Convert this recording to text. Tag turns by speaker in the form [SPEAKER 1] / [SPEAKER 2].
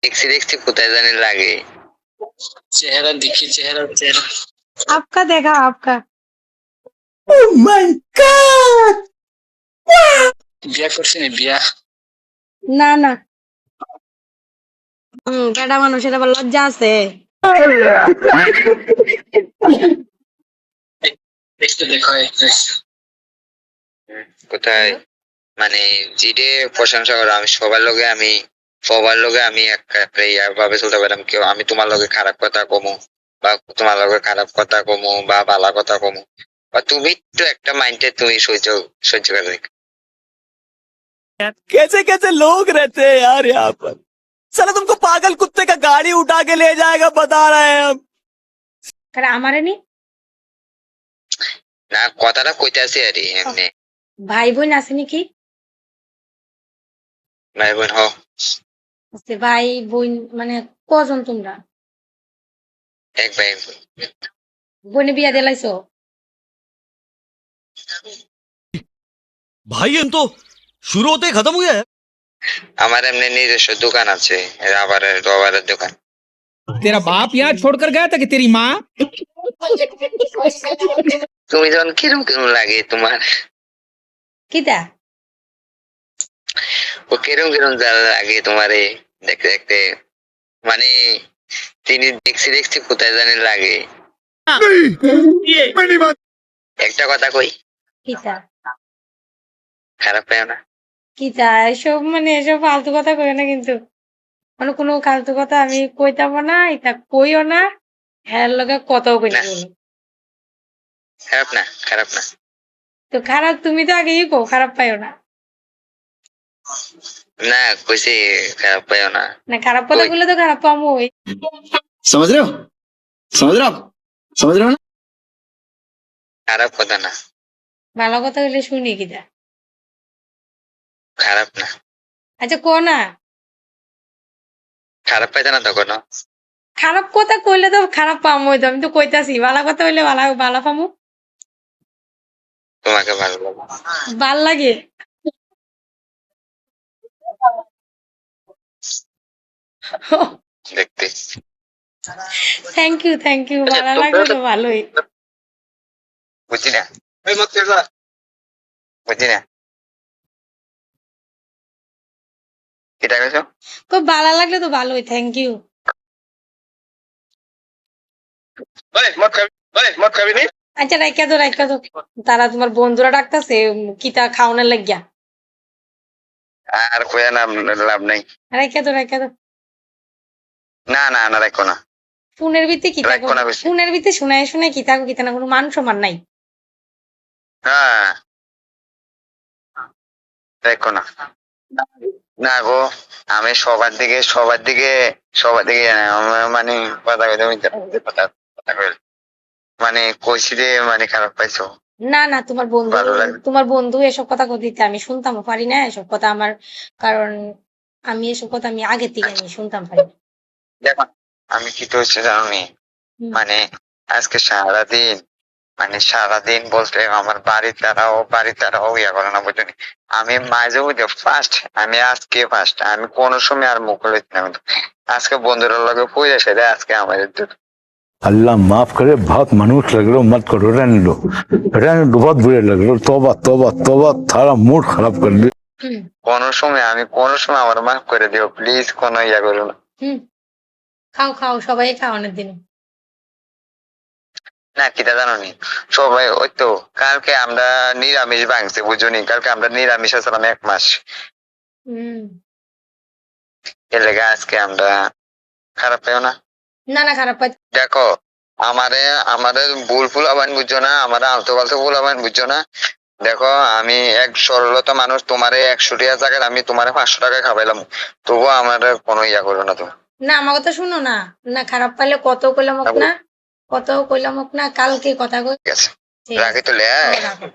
[SPEAKER 1] দেখছি দেখছি কোথায় জানি লাগে।
[SPEAKER 2] चेहरा देखिए, चेहरा चेहरा
[SPEAKER 3] आपका देखा आपका
[SPEAKER 4] Oh my god!
[SPEAKER 2] বিয়া করছেন বিয়া
[SPEAKER 3] না না বেটা মানুষের আবার লজ্জা আছে
[SPEAKER 2] একটু দেখো
[SPEAKER 1] কোথায় মানে জিডে প্রশংসা করো, আমি সবার লগে আমি একটা ইয়ার ভাবে চলতে পারলাম, কেউ আমি তোমার লগে খারাপ কথা কমু বা তোমার লগে খারাপ কথা কমু বা ভালো কথা কমু, বা তুমি তো একটা মাইন্ডে তুমি সহ্য সহ্য করে রেখো।
[SPEAKER 4] कैसे कैसे लोग रहते हैं यार यहाँ पर। साला तुमको पागल कुत्ते का गाड़ी उठा के ले जाएगा बता रहे हैं हम।
[SPEAKER 3] কারণ আমারে নি
[SPEAKER 1] না কথাটা কইতে আছি আরে এমনি
[SPEAKER 3] ভাই বোন আছে নাকি
[SPEAKER 1] ভাই বোন হ
[SPEAKER 3] আচ্ছা, ভাই বোন মানে কজন তোমরা
[SPEAKER 1] এক ভাই এক বোন।
[SPEAKER 3] বোনে বিয়া দিলাইছো
[SPEAKER 4] भाई हम तो शुरू होते ही खत्म हो गया है।
[SPEAKER 1] আমার এমনি নিজস্ব দোকান আছে, রাবারের দোকান।
[SPEAKER 5] तेरा बाप यहाँ छोड़कर गया था कि तेरी माँ?
[SPEAKER 1] তুমি যখন কিরম কিরম লাগে তোমার,
[SPEAKER 3] কিতা
[SPEAKER 1] ও কিরম কিরম লাগে তোমারে দেখতে দেখতে, মানে তিনি দেখছি দেখছি কোথায় জানি লাগে। একটা কথা কই,
[SPEAKER 3] কিতা
[SPEAKER 1] খারাপ পাও না।
[SPEAKER 3] কিতা এসব মানে এসব ফালতু কথা কই না কিন্তু মানে কোনো ফালতু কথা আমি কইতাম না এটা কইও না হ্যাঁ লগে কথাও কই না কোনো।
[SPEAKER 1] খারাপ না খারাপ না।
[SPEAKER 3] তো খারাপ তুমি তো আগেই কো খারাপ পাইও না
[SPEAKER 1] না কইছি খারাপ পাও না।
[SPEAKER 3] না খারাপ কথা
[SPEAKER 1] কই?
[SPEAKER 3] বললে তো খারাপ পাবো
[SPEAKER 4] समझ रहे हो? समझ रहे हो आप? समझ रहे हो ना?
[SPEAKER 1] খারাপ কথা না,
[SPEAKER 3] ভালো কথা হইলে শুনি কিতা
[SPEAKER 1] খারাপ না।
[SPEAKER 3] আচ্ছা কো না
[SPEAKER 1] খারাপ পাইতে না তখন
[SPEAKER 3] খারাপ কথা কইলে তো খারাপ পামো তো আমি তো কইতাছি ভালো কথা হইলে ভালো ভালো পামো
[SPEAKER 1] তোমাকে ভালো লাগে।
[SPEAKER 3] ভাল লাগে
[SPEAKER 1] দেখতে
[SPEAKER 3] থ্যাংক ইউ ভালো লাগলো তো ভালোই
[SPEAKER 1] বুঝি না বুঝি না এটা কেছো
[SPEAKER 3] খুব ভালো লাগলো তো ভালোই থ্যাংক ইউ
[SPEAKER 2] মত খাবি নি
[SPEAKER 3] আচ্ছা রাইখা তো তারা তোমার বন্ধুরা ডাকতাছে কিতা খাওয়ানোর লাগিয়া
[SPEAKER 1] আর কইয়া না লাভ নাই।
[SPEAKER 3] রাইখা তো
[SPEAKER 1] না না না রাখো না।
[SPEAKER 3] ফোনের ভিতরে কিতা
[SPEAKER 1] রাখো না বেশি।
[SPEAKER 3] ফোনের ভিতরে শোনায় কিতা না কোনো মান সম্মান নাই
[SPEAKER 1] হ্যাঁ রাখো না। না গো আমি সবার দিকে মানে কথা কইতে কথা কথা কই মানে কইছি রে মানে খারাপ পাইছো।
[SPEAKER 3] না না
[SPEAKER 1] ভালো লাগে।
[SPEAKER 3] তোমার বন্ধু এসব কথা দিতে আমি শুনতাম পারি না এসব কথা আমার কারণ আমি এসব কথা আমি আগে থেকে আমি শুনতাম পারি না।
[SPEAKER 1] দেখো আমি কি তো হচ্ছে জানি
[SPEAKER 3] হুম।
[SPEAKER 1] মানে আজকে সারাদিন বলতে আমার বাড়ির তারাও ইয়া করে না বুঝলি। আমি মাঝে মধ্যে ফার্স্ট আমি কোনো সময় আর মুখ লইতে না, কিন্তু আজকে বন্ধুরা লগে পড়ে সেটা আজকে আমাদের
[SPEAKER 6] अल्लाह माफ करे, बहुत मनुष्य लग रहे हो, मत करो, रहने दो बहुत बुरे लग रहे हो। तौबा तौबा तौबा, थारा मूड खराब कर दिया।
[SPEAKER 3] হুম
[SPEAKER 1] কোনো সময় আমার মাফ করে দিও প্লিজ, কোনো ইয়া করো না।
[SPEAKER 3] হুম খাও সবাই খাওয়ানোর দিন
[SPEAKER 1] না কিটা জানো নি সবাই ওই তো কালকে আমরা নিরামিষ ভাঙছি বুঝুনি, কালকে আমরা নিরামিষ ছিলাম 1 মাস,
[SPEAKER 3] হুম
[SPEAKER 1] এর লেগে আজকে আমরা খারাপ পেও না।
[SPEAKER 3] না খারাপ পাই
[SPEAKER 1] দেখো আমাদের ভুল আবার বুঝছো না, আমাদের আলতো ফালতো ভুল আবার বুঝছো না। দেখো আমি এক সরলতা মানুষ, তোমারে 100 টাকা জায়গায় আমি তোমারে 500 টাকা খাওয়াইলাম, তবুও আমার কোনো ইয়া করো না তুমি।
[SPEAKER 3] না আমার কথা শুনো না না খারাপ পাইলে কত কইলাম না কালকে কথা কই
[SPEAKER 1] ঠিক আছে
[SPEAKER 3] ঠিক
[SPEAKER 1] রাখি
[SPEAKER 3] আছে।
[SPEAKER 1] তো লে।
[SPEAKER 3] রাখো।